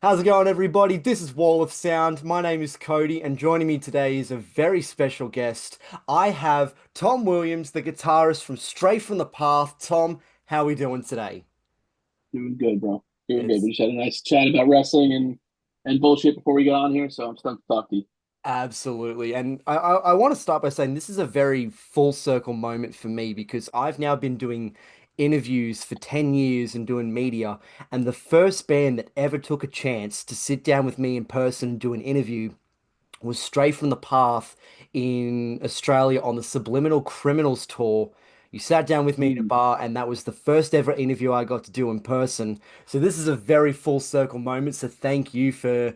How's it going, everybody? This is Wall of Sound. My name is Cody, and joining me today is a very special guest. I have Tom Williams, the guitarist from Straight from the Path. Tom, how are we doing today? Doing good, bro. Doing good. It's We just had a nice chat about wrestling and bullshit before we got on here, so I'm stoked to talk to you. absolutely. And I want to start by saying this is a very full circle moment for me because I've now been doing interviews for 10 years and doing media, and the first band that ever took a chance to sit down with me in person and do an interview was Straight from the Path in Australia on the Subliminal Criminals tour. You sat down with me in a Mm. bar, and that was the first ever interview I got to do in person. So this is a very full circle moment. So thank you for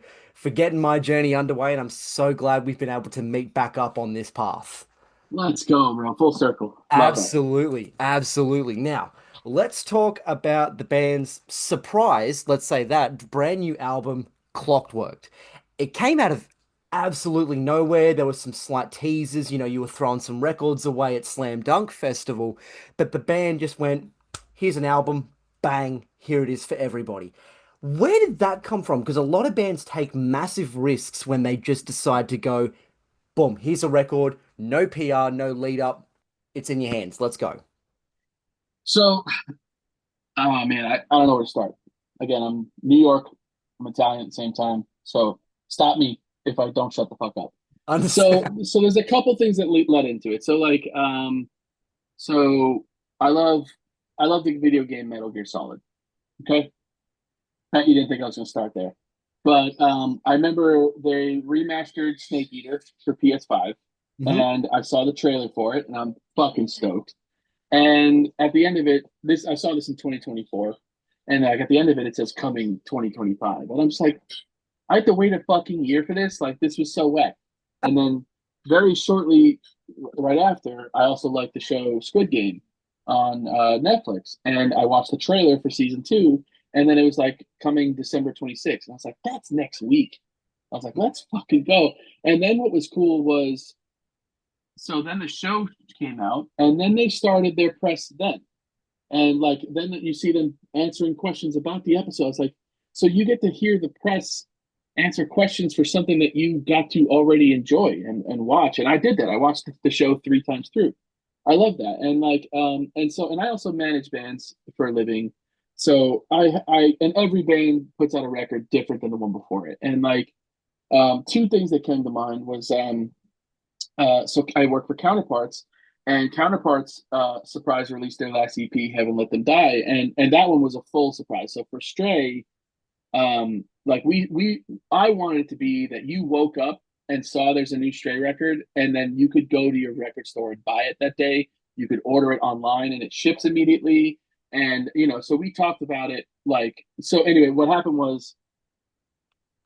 getting my journey underway, and I'm so glad we've been able to meet back up on this path. Let's go, bro. Full circle. Love that. Absolutely, absolutely. Now, let's talk about the band's surprise, let's say that, brand new album, Clockworked. It came out of absolutely nowhere. There were some slight teasers, you were throwing some records away at Slam Dunk Festival, but the band just went, here's an album, bang, here it is for everybody. Where did that come from? Because a lot of bands take massive risks when they just decide to go, boom, here's a record, no PR, no lead up. It's in your hands. Let's go. So, oh man, I don't know where to start. Again, I'm New York, I'm Italian at the same time. So stop me if I don't shut the fuck up. So Understand? so there's a couple things that led into it. So I love I love the video game Metal Gear Solid. Okay. You didn't think I was gonna start there. But I remember they remastered Snake Eater for PS5, Hmm. and I saw the trailer for it, and I'm fucking stoked. And at the end of it, this I saw this in 2024, and like at the end of it, it says coming 2025, and I'm just like, I had to wait a fucking year for this. Like this was so wet. And then very shortly, right after, I also liked the show Squid Game on Netflix, and I watched the trailer for season 2, and then it was like coming December 26th, and I was like, that's next week. I was like, let's fucking go. And then what was cool was, so then the show came out, and then they started their press then. And like then you see them answering questions about the episodes. Like, so you get to hear the press answer questions for something that you got to already enjoy and watch. And I did that. I watched the show 3 times through. I love that. And I also manage bands for a living. So and every band puts out a record different than the one before it. And like two things that came to mind was so I work for Counterparts, and Counterparts surprise released their last EP, Heaven Let Them Die, and that one was a full surprise. So for Stray, like we I wanted it to be that you woke up and saw there's a new Stray record, and then you could go to your record store and buy it that day. You could order it online, and it ships immediately. And so we talked about it. Like, so anyway, what happened was,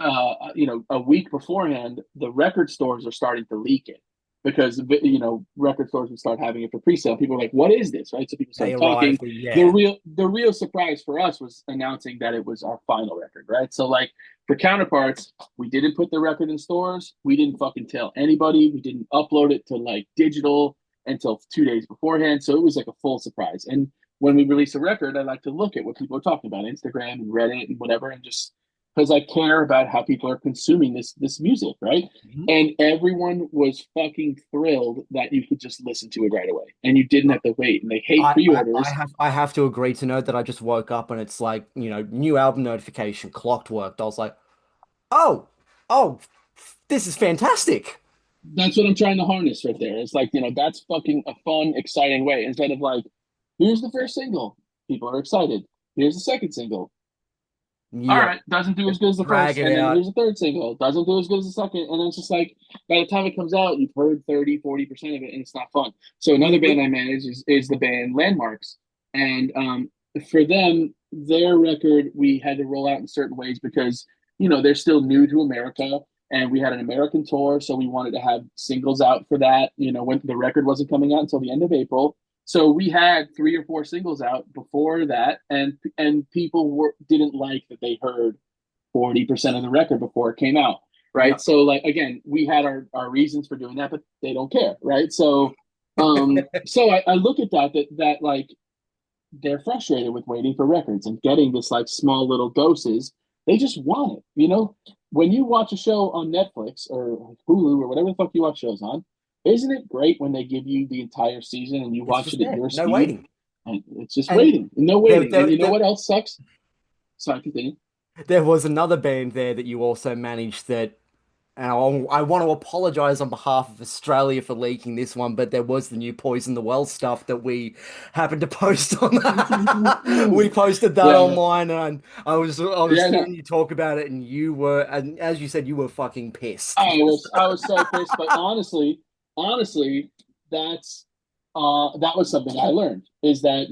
a week beforehand, the record stores are starting to leak it because record stores would start having it for pre-sale. People are like, "What is this?" Right? So people They started talking. arrived. The Yeah. real the real surprise for us was announcing that it was our final record. Right? So like for Counterparts, we didn't put the record in stores. We didn't fucking tell anybody. We didn't upload it to like digital until 2 days beforehand. So it was like a full surprise. And when we release a record, I like to look at what people are talking about, Instagram and Reddit and whatever, and just because I care about how people are consuming this music, right? Mhm. And everyone was fucking thrilled that you could just listen to it right away, and you didn't have to wait. And they hate I pre-orders. have to agree to note that I just woke up and it's like, new album notification, Clockworked. I was like, oh, oh, this is fantastic. That's what I'm trying to harness right there. It's like that's fucking a fun, exciting way. Instead of like, here's the first single, people are excited. Here's the second single, all Yeah. right, doesn't do as Just good as the drag first, it and then out. here's the third single, doesn't do as good as the second, and then it's just like by the time it comes out, you've heard 30-40% of it, and it's not fun. So We, another band we, I manage is the band Landmarks, and for them, their record we had to roll out in certain ways because they're still new to America, and we had an American tour, so we wanted to have singles out for that. When the record wasn't coming out until the end of April, so we had 3 or 4 singles out before that, and people didn't like that they heard 40% of the record before it came out, yeah. right? So like again, we had our reasons for doing that, but they don't care, right? So I look at that like they're frustrated with waiting for records and getting this like small little doses They just want it. When you watch a show on Netflix or Hulu or whatever the fuck you watch shows on, isn't it great when they give you the entire season and you It's watch just it at there, your no speed? waiting. And it's just And waiting, no there, waiting. And there, you know there, what else sucks? Sorry, continue. there was another band there that you also managed that. And I want to apologize on behalf of Australia for leaking this one, but there was the new Poison the Well stuff that we happened to post on that. We posted that Yeah, online, and I was yeah, no. hearing you talk about it, and you were, and as you said, you were fucking pissed. I was so pissed, but honestly, that's that was something I learned is that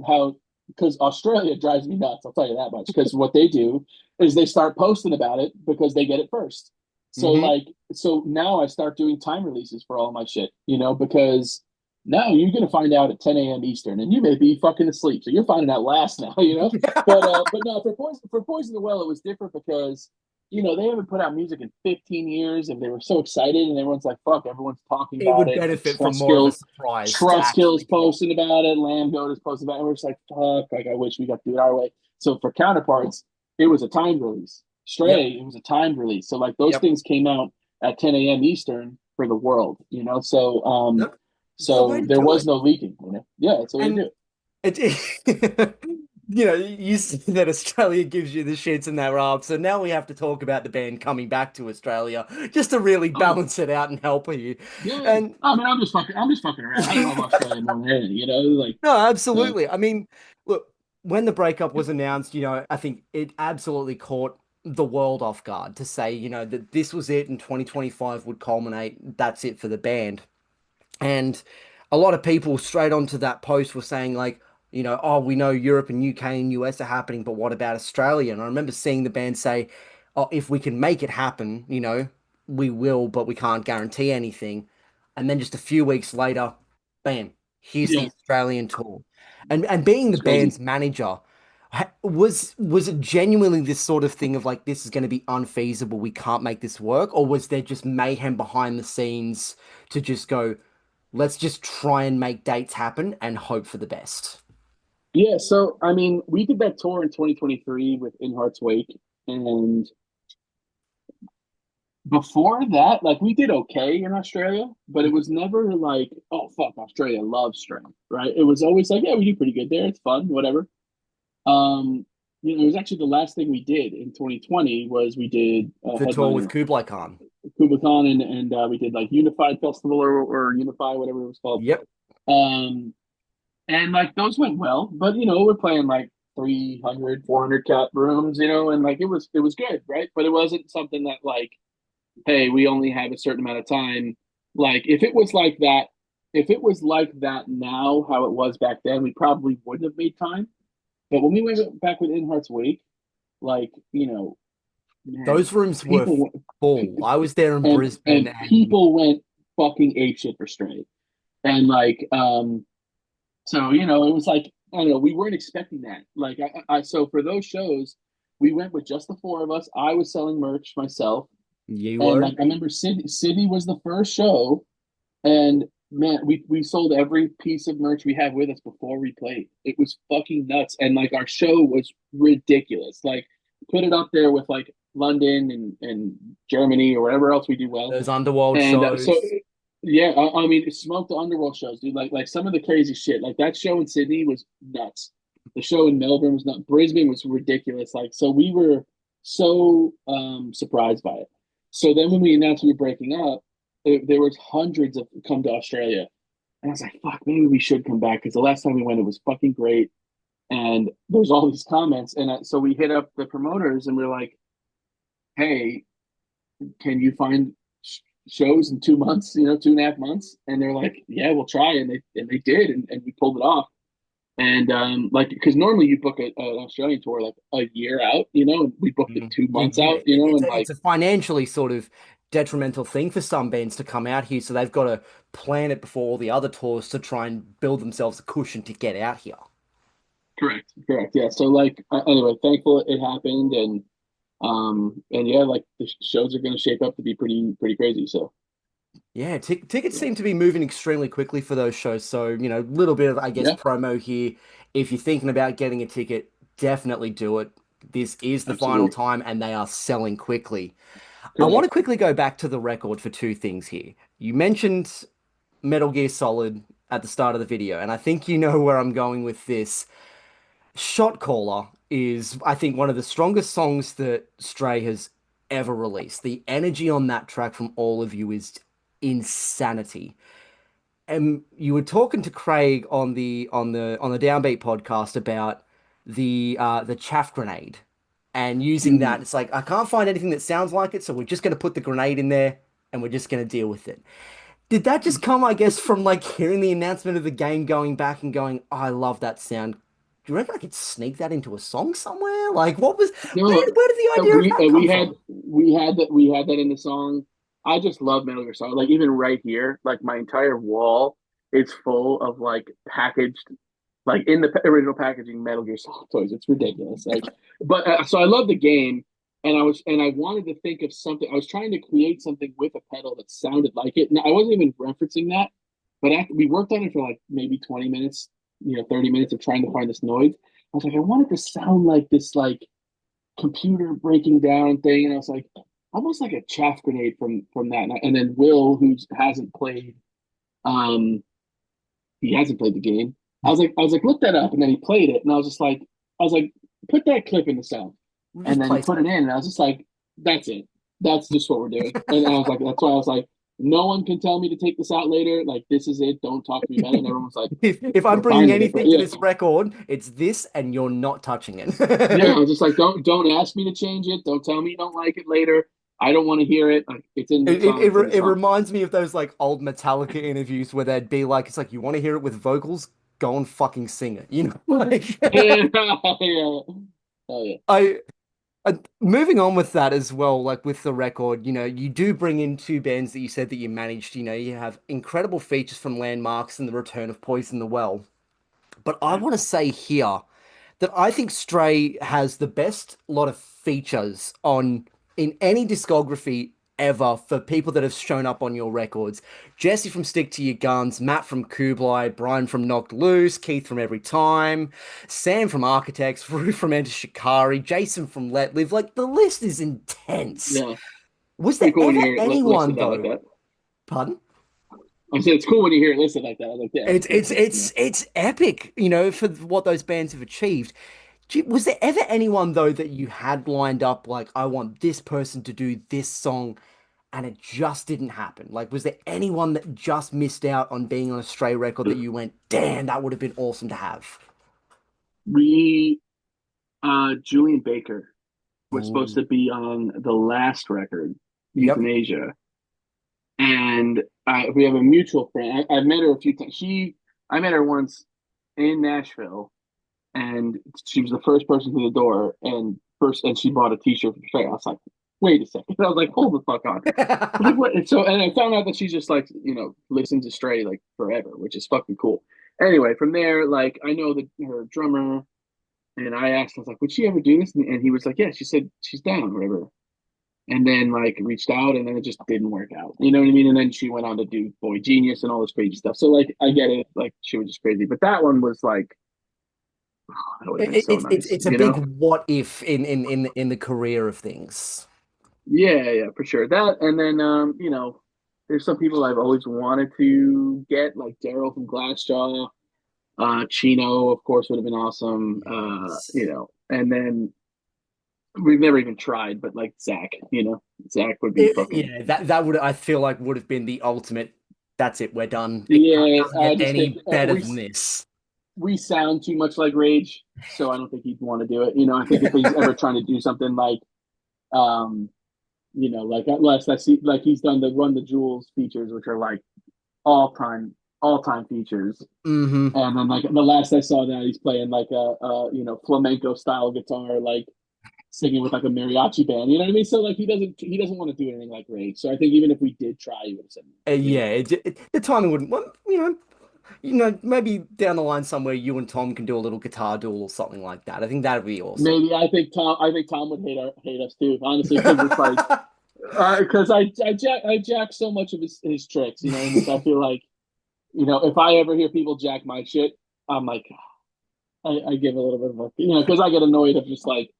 how because Australia drives me nuts. I'll tell you that much. Because what they do is they start posting about it because they get it first. So Hmm. like so now I start doing time releases for all my shit, because now you're gonna find out at 10 a.m. Eastern, and you may be fucking asleep, so you're finding out last now. But no, for Poison the Well, it was different because they haven't put out music in 15 years, and they were so excited, and everyone's like, "Fuck!" Everyone's talking It about would it. Like benefit from more of a surprise to Trust Skills actually come on. posting about it, Lamb Goat is posting about it. And we're just like, "Fuck!" Like, I wish we got to do it our way. So for Counterparts, it was a timed release. Yep, Stray, it was a timed release. So like those yep. things came out at 10 a.m. Eastern for the world. So Yep. It's the way so to there do was it. no leaking. Yeah, that's the way to do And it. it, you see that Australia gives you the shits and that rub. So now we have to talk about the band coming back to Australia just to really Oh balance it out and help you. yeah. And I mean, I'm just fucking around. I love Australia more than anything. Like no, so. absolutely. I mean, look, when the breakup was announced, I think it absolutely caught the world off guard to say, that this was it and 2025 would culminate. That's it for the band. And a lot of people straight onto that post were saying like, oh, we know Europe and UK and US are happening, but what about Australia? And I remember seeing the band say, oh, if we can make it happen, we will, but we can't guarantee anything. And then just a few weeks later, bam, here's the Yeah, Australian tour. And being the it's crazy. band's manager, was it genuinely this sort of thing of like this is going to be unfeasible, we can't make this work, or was there just mayhem behind the scenes to just go, let's just try and make dates happen and hope for the best? Yeah, so I mean, we did that tour in 2023 with In Heart's Wake, and before that, like we did okay in Australia, but it was never like, oh fuck, Australia loves Stray, right? It was always like, yeah, we do pretty good there. It's fun, whatever. Um, it was actually the last thing we did in 2020 was we did a The tour with headliner Kublai Khan. Kublai Khan and we did like Unified Festival or Unify, whatever it was called. Yep. Um, and like those went well, but we're playing like 300, 400 cat rooms, and like it was good, right? But it wasn't something that like, hey, we only have a certain amount of time. Like if it was like that now, how it was back then, we probably wouldn't have made time. But when we went back with In Heart's Wake, like, man, Those rooms were people full. I was there in Brisbane and and people went fucking apeshit for Stray. And like so it was like I don't know, we weren't expecting that. Like so for those shows, we went with just the four of us. I was selling merch myself, you and were. like I remember Sydney was the first show, and man, we sold every piece of merch we had with us before we played. It was fucking nuts, and like our show was ridiculous. Like put it up there with like London and Germany or wherever else we do well. Those underworld And so shows. yeah, I mean, it smoked the underworld shows, dude. Like some of the crazy shit. Like that show in Sydney was nuts. The show in Melbourne was nuts. Brisbane was ridiculous. Like so, we were so surprised by it. So then when we announced we were breaking up, there was hundreds of come to Australia, and I was like, "Fuck, maybe we should come back," because the last time we went, it was fucking great. And there's all these comments, and so we hit up the promoters, and we're like, "Hey, can you find shows in 2 months, 2.5 months?" And they're like, yeah, we'll try. And they did. And we pulled it off. And like, because normally you book an Australian tour like a year out, and we booked it Mhm. 2 months Yeah, out, it's and it's like, a financially sort of detrimental thing for some bands to come out here, so they've got to plan it before all the other tours to try and build themselves a cushion to get out here. correct, correct. Yeah. So like, anyway, thankful it happened. And yeah, like the shows are going to shape up to be pretty, pretty crazy. So Yeah, tickets seem to be moving extremely quickly for those shows. So, little bit of, I guess, yeah, promo here. If you're thinking about getting a ticket, definitely do it. This is the final Absolutely. time, and they are selling quickly. I want to Correct. quickly go back to the record for two things here. You mentioned Metal Gear Solid at the start of the video, and I think you know where I'm going with this. Shot Caller is, I think, one of the strongest songs that Stray has ever released. The energy on that track from all of you is insanity. And you were talking to Craig on the Downbeat podcast about the chaff grenade and using that. Mhm. It's like I can't find anything that sounds like it, so we're just going to put the grenade in there and we're just going to deal with it. Did that just come, I guess, from like hearing the announcement of the game, going back and going, oh, I love that sound. Do you reckon I could sneak that into a song somewhere? Like, No, where did the idea of we that come from? we had that in the song. I just love Metal Gear Solid. Like even right here, like my entire wall is full of like packaged, like in the original packaging Metal Gear Solid toys. It's ridiculous. Like, but so I love the game, and I wanted to think of something. I was trying to create something with a pedal that sounded like it. Now I wasn't even referencing that, but after we worked on it for like maybe 20 minutes, 30 minutes of trying to find this noise. I was like, I wanted to sound like this, like computer breaking down thing, and I was like, almost like a chaff grenade from that. And then Will, who hasn't played, um, he hasn't played the game. I was like, look that up, and then he played it, and I was like, put that clip in the sound, We'll and just then he play put it in, something. and I was just like, that's it, that's just what we're doing. And I was like, that's why I was like, no one can tell me to take this out later. Like this is it. Don't talk to me about it. And everyone's like, If I'm we're fine bringing with it. But anything to yeah, this record, it's this, and you're not touching yeah, I it. was just like, don't ask me to change it. Don't tell me you don't like it later. I don't want to hear it. Like, it's in the song. It's in the It song. reminds me of those like old Metallica interviews where they'd be like, it's like you want to hear it with vocals, go and fucking sing it. You know, like Yeah, yeah. Oh yeah. I moving on with that as well, like with the record, you do bring in two bands that you said that you managed. You have incredible features from Landmarks and the return of Poison the Well. But I Yeah. want to say here that I think Stray has the best lot of features on in any discography ever for people that have shown up on your records. Jesse from Stick to Your Guns, Matt from Kublai, Brian from Knocked Loose, Keith from Every Time, Sam from Architects, Rue from Enter Shikari, Jason from Let Live. Like the list is intense. Yeah. Was there Pretty cool when ever you hear it anyone listed out like though? that. Pardon? I said it's cool when you hear it listed like that. I was like, yeah, It's that's it's cool. Yeah. it's it's epic, for what those bands have achieved. Was there ever anyone though that you had lined up like I want this person to do this song and it just didn't happen? Like was there anyone that just missed out on being on a Stray record that you went, "Damn, that would have been awesome to have." We Julian Baker was supposed Ooh. to be on the last record, Yep. Euthanasia, and we have a mutual friend. I've met her a few times. I met her once in Nashville, and she was the first person to the door, and she bought a T-shirt for Trey. I was like, wait a second. I was like, hold the fuck on. Like what? And I found out that she just like listens to Stray like forever, which is fucking cool. Anyway, from there, like I know that her drummer, and I asked, I was like, would she ever do this? And he was like, yeah. She said she's down, whatever. And then like reached out, and then it just didn't work out. You know what I mean? And then she went on to do Boy Genius and all this crazy stuff. So like I get it, like she was just crazy. But that one was like, oh, that would have been so nice, It's a big what if in the career of things. Yeah, yeah, for sure. That and then there's some people I've always wanted to get, like Daryl from Glassjaw, Chino, of course, would have been awesome. Yes. And then we've never even tried, but like Zach, Zach would be fucking Yeah, that would I feel like would have been the ultimate. That's it, we're done. It yeah. doesn't I get just think any better than this. we sound too much like Rage, so I don't think he'd want to do it. I think if he's ever trying to do something like um like last I see, like he's done the Run the Jewels features, which are like all time all time features. Hmm. And then like the last I saw that he's playing like a flamenco style guitar, like singing with like a mariachi band. You know what I mean? So like he doesn't want to do anything like Rage. So I think even if we did try, he would have said no. Yeah, the timing wouldn't. Well, maybe down the line somewhere you and Tom can do a little guitar duel or something like that. I think that'd be awesome. Maybe I think Tom would hate us too, honestly, because it's like because I jack so much of his tricks, and it's, I feel like if I ever hear people jack my shit, I'm like I give a little bit of a because I get annoyed of just like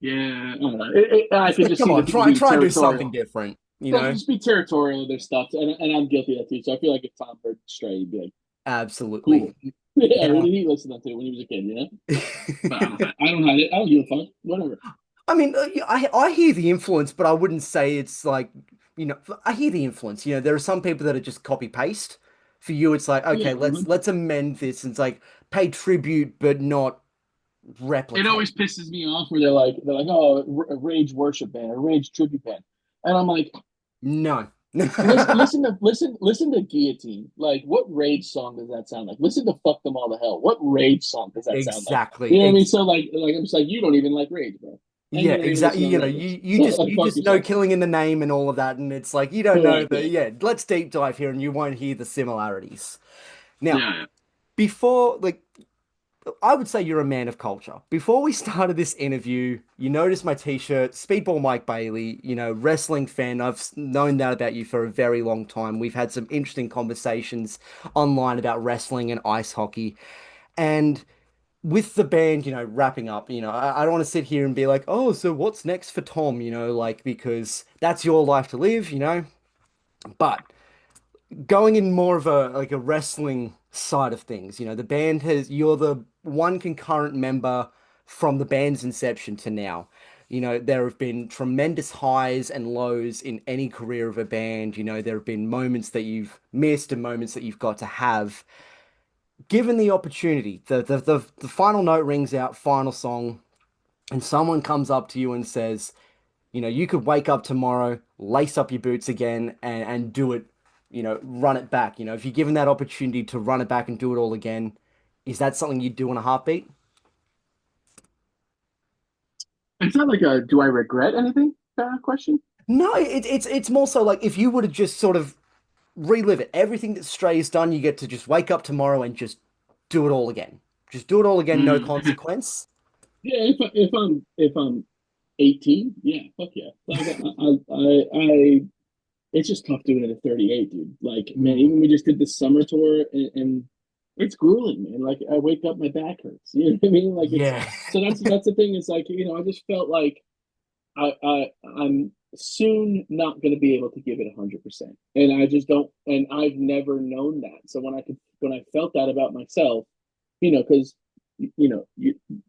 Yeah, I don't know. I It's could like, just come see the on, people try being and do something territorial. different, you They'll know? just be territorial of their stuff, and I'm guilty of that too. So I feel like if Tom heard Stray, he'd be like, Absolutely. "Cool, yeah." Who Now, did he listen to when he was a kid? You know? But I don't have it. I don't give a fuck. Whatever. I mean, yeah, I hear the influence, but I wouldn't say it's like, I hear the influence. There are some people that are just copy paste. For you, it's like, Yeah, okay, let's amend this, and it's like pay tribute, but not it replicate. always pisses me off where they're like, oh, a rage worship band, a rage tribute band, and I'm like, No. listen to Guillotine. Like, what rage song does that sound like? Listen to Fuck Them All to Hell. What rage song does that sound like? Exactly. You know what I mean? So like I'm just like, you don't even like rage, bro, and Yeah, you don't even exactly. listen to the lyrics. You So just like, you fuck just know yourself. killing in the name and all of that, and it's like you don't know Correct. the yeah. Let's deep dive here, and you won't hear the similarities. Now, Yeah. before like I would say you're a man of culture. Before we started this interview, you noticed my t-shirt, Speedball Mike Bailey, wrestling fan. Known that about you for a very long time. We've had some interesting conversations online about wrestling and ice hockey. And with the band, wrapping up, I don't want to sit here and be like, oh, so what's next for Tom? Like, because that's your life to live, But going in more of a wrestling side of things, the band you're the one concurrent member from the band's inception to now. There have been tremendous highs and lows in any career of a band. There have been moments that you've missed and moments that you've got to have. Given the opportunity, the final note rings out, final song, and someone comes up to you and says, you could wake up tomorrow, lace up your boots again, and do it, run it back. If you're given that opportunity to run it back and do it all again, is that something you'd do in a heartbeat? It's not like a do I regret anything question. No, it's more so like if you were to just sort of relive it, everything that Stray's done, you get to just wake up tomorrow and just do it all again. Just do it all again, no Mm. consequence. Yeah, if I'm 18, yeah, fuck yeah. Like I it's just tough doing it at 38, dude. Like, man, Mm. even we just did the summer tour, and it's grueling, man. Like, I wake up, my back hurts. You know what I mean? Like, it's Yeah. so that's the thing. Is like, I just felt like I'm soon not going to be able to give it 100%, and I just don't. And I've never known that. So when I felt that about myself, because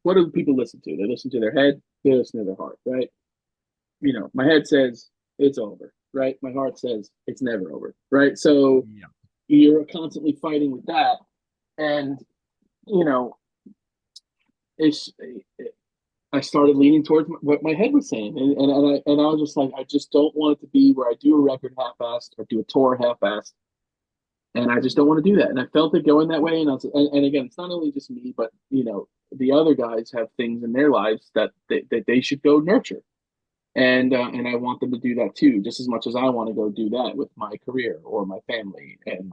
what do people listen to? They listen to their head, they listen to their heart, right? My head says it's over, right? My heart says it's never over, right? So Yeah. you're constantly fighting with that, and you know, it's. I started leaning towards what my head was saying, and I was just like, I just don't want it to be where I do a record half-assed or do a tour half-assed, and I just don't want to do that. And I felt it going that way, and and again, it's not only just me, but the other guys have things in their lives that they should go nurture, and I want them to do that too, just as much as I want to go do that with my career or my family, and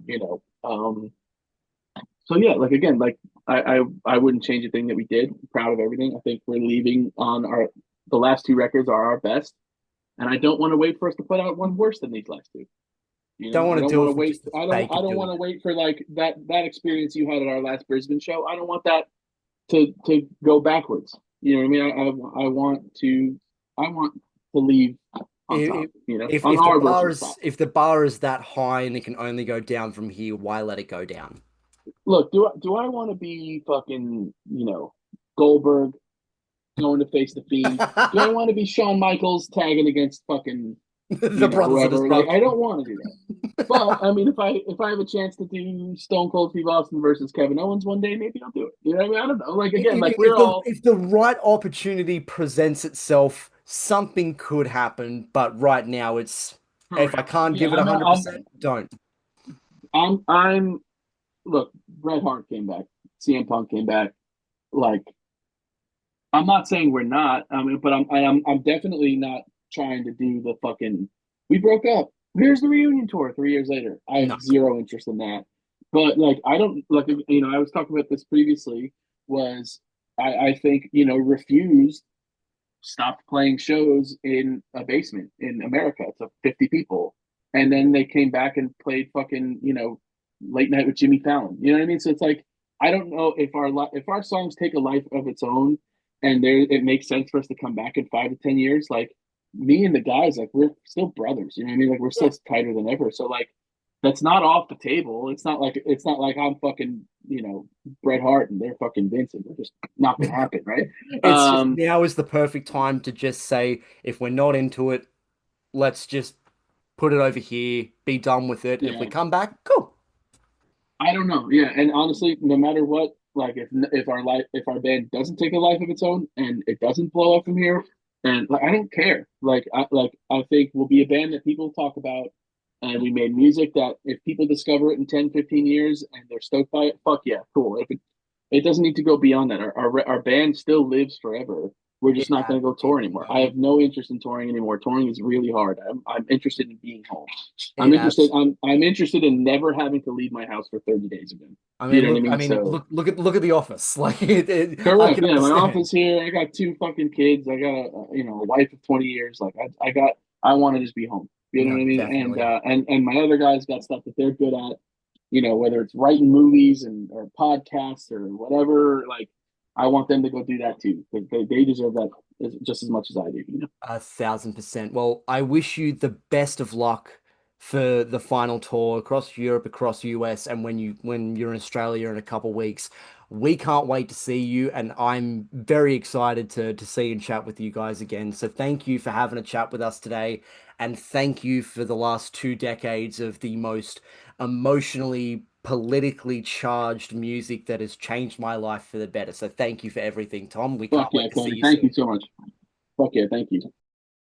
so yeah, like again, like I wouldn't change a thing that we did. I'm proud of everything. I think we're leaving on the last two records are our best, and I don't want to wait for us to put out one worse than these last two. Don't I want to don't do want it to for wait. just the I sake of don't want doing to it. wait for like that experience you had at our last Brisbane show. I don't want that to go backwards. You know what I mean? I want to leave on top. If, On our version of top. if the bar is that high and it can only go down from here, why let it go down? Look, do I want to be fucking Goldberg going to face the Fiend? Do I want to be Shawn Michaels tagging against fucking The Brothers of whoever? Like, I Destruction. don't want to do that. But I mean, if I have a chance to do Stone Cold Steve Austin versus Kevin Owens one day, maybe I'll do it. You know what I mean? I don't know. Like again, like we're all If the right opportunity presents itself, something could happen. But right now, it's if I correct. can't Yeah, give it I'm 100%, don't. I'm look. Bret Hart came back. CM Punk came back. Like I'm not saying we're not. I mean, but I'm definitely not trying to do the fucking. We broke up. Here's the reunion tour 3 years later. I No. have zero interest in that. But like, I don't like. I was talking about this previously. Was I think refused stopped playing shows in a basement in America to 50 people, and then they came back and played fucking late night with Jimmy Fallon. You know what I mean? So it's like I don't know if our songs take a life of its own and there it makes sense for us to come back in 5 to 10 years. Like me and the guys, like we're still brothers. You know what I mean? Like we're still Yeah. tighter than ever. So like that's not off the table. It's not like I'm fucking Bret Hart and they're fucking Vincent. It's just not gonna happen, right? It's just Um, now is the perfect time to just say, if we're not into it, let's just put it over here, be done with it. If we yeah, come back, cool. I don't know. Yeah, and honestly, no matter what, like if our band doesn't take a life of its own and it doesn't blow up from here, and like I don't care. I think we'll be a band that people talk about, and we made music that if people discover it in 10, 15 years and they're stoked by it, fuck yeah, cool. If it doesn't need to go beyond that. Our band still lives forever. We're just It not going to go touring absolutely anymore. I does. have no interest in touring anymore. Touring is really hard. I'm interested in being home. I'm It interested. abs I'm interested in never having to leave my house for 30 days again. I You mean, know what I look, mean? So look at The Office. Like I correct. can Yeah, my understand. office here. I got two fucking kids. I got a wife of 20 years. Like I want to just be home. You know what No, I mean? And definitely. and my other guys got stuff that they're good at. Whether it's writing movies and or podcasts or whatever. Like I want them to go do that too because they deserve that just as much as I do. 1,000%. Well, I wish you the best of luck for the final tour across Europe, across US, and when you're in Australia in a couple weeks. We can't wait to see you, and I'm very excited to see and chat with you guys again. So thank you for having a chat with us today, and thank you for the last 2 decades of the most emotionally, politically charged music that has changed my life for the better. So thank you for everything, Tom. We Fuck can't yeah, wait to see Cody. you Thank you soon. so much. Fuck yeah, thank you.